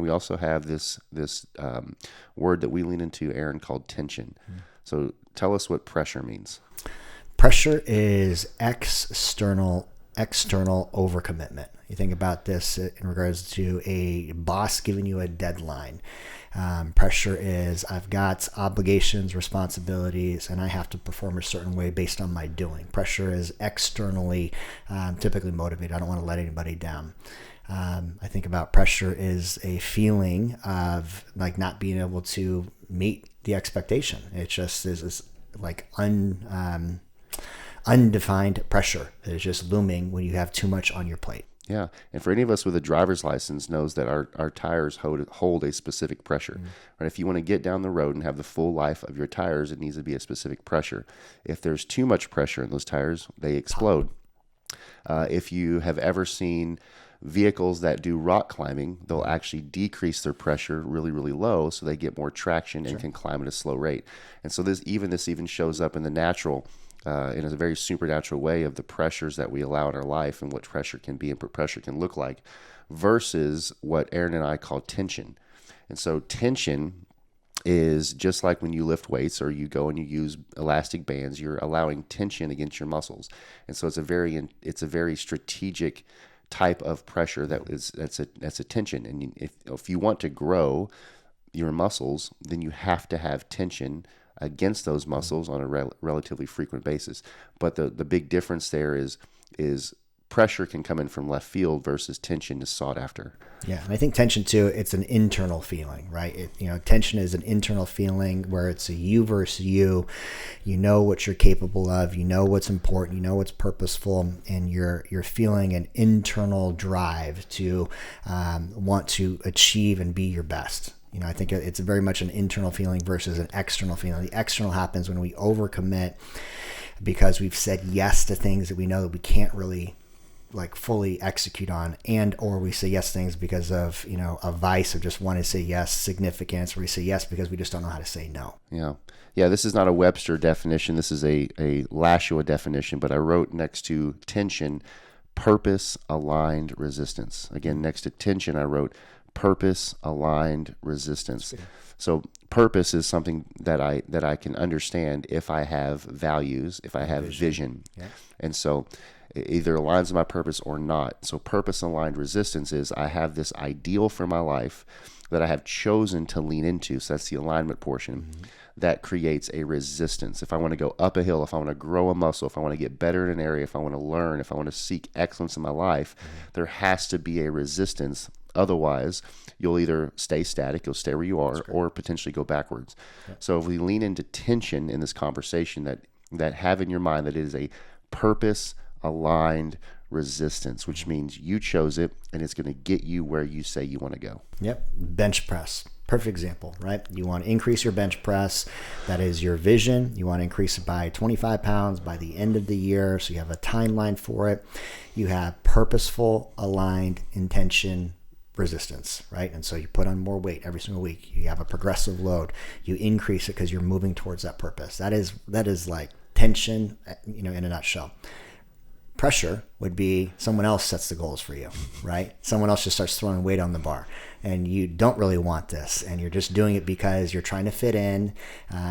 we also have this word that we lean into, Aaron, called tension. So tell us what pressure means. Pressure is external overcommitment. You think about this in regards to a boss giving you a deadline. Pressure is I've got obligations, responsibilities, and I have to perform a certain way based on my doing. Pressure is externally typically motivated. I don't want to let anybody down. I think about pressure is a feeling of like not being able to meet the expectation. It just is like undefined pressure that is just looming when you have too much on your plate. Yeah. And for any of us with a driver's license knows that our tires hold a specific pressure. Right? If you want to get down the road and have the full life of your tires, it needs to be a specific pressure. If there's too much pressure in those tires, they explode. If you have ever seen vehicles that do rock climbing, they'll actually decrease their pressure really, really low so they get more traction and can climb at a slow rate. And so this even shows up in the natural, in a very supernatural way of the pressures that we allow in our life and what pressure can be and what pressure can look like versus what Aaron and I call tension. And so tension is just like when you lift weights or you go and you use elastic bands, you're allowing tension against your muscles. And so it's a very strategic type of pressure that's a tension. And if you want to grow your muscles, then you have to have tension against those muscles on a relatively frequent basis. But the big difference there is pressure can come in from left field versus tension is sought after. Yeah, and I think tension too, it's an internal feeling, right? Tension is an internal feeling where it's a you versus you. You know what you're capable of, you know what's important, you know what's purposeful, and you're feeling an internal drive to want to achieve and be your best. I think it's very much an internal feeling versus an external feeling. The external happens when we overcommit because we've said yes to things that we know that we can't really fully execute on, and or we say yes to things because of a vice of just wanting to say yes, significance, where we say yes because we just don't know how to say no. Yeah, this is not a Webster definition. This is a Lashua definition, but I wrote next to tension, purpose-aligned resistance. Again, next to tension, I wrote purpose-aligned resistance. So purpose is something that I can understand if I have values, if I have vision. Yeah. And so it either aligns with my purpose or not. So purpose-aligned resistance is I have this ideal for my life that I have chosen to lean into. So that's the alignment portion. That creates a resistance. If I want to go up a hill, if I want to grow a muscle, if I want to get better in an area, if I want to learn, if I want to seek excellence in my life, there has to be a resistance. Otherwise, you'll either stay static, you'll stay where you are, or potentially go backwards. Yeah. So if we lean into tension in this conversation, that have in your mind that it is a purpose-aligned resistance, which means you chose it and it's going to get you where you say you want to go. Yep. Bench press. Perfect example, right? You want to increase your bench press. That is your vision. You want to increase it by 25 pounds by the end of the year. So you have a timeline for it. You have purposeful, aligned intention, resistance, right? And so you put on more weight every single week. You have a progressive load. You increase it because you're moving towards that purpose. That is like tension, in a nutshell. Pressure would be someone else sets the goals for you, right? Someone else just starts throwing weight on the bar, and you don't really want this, and you're just doing it because you're trying to fit in.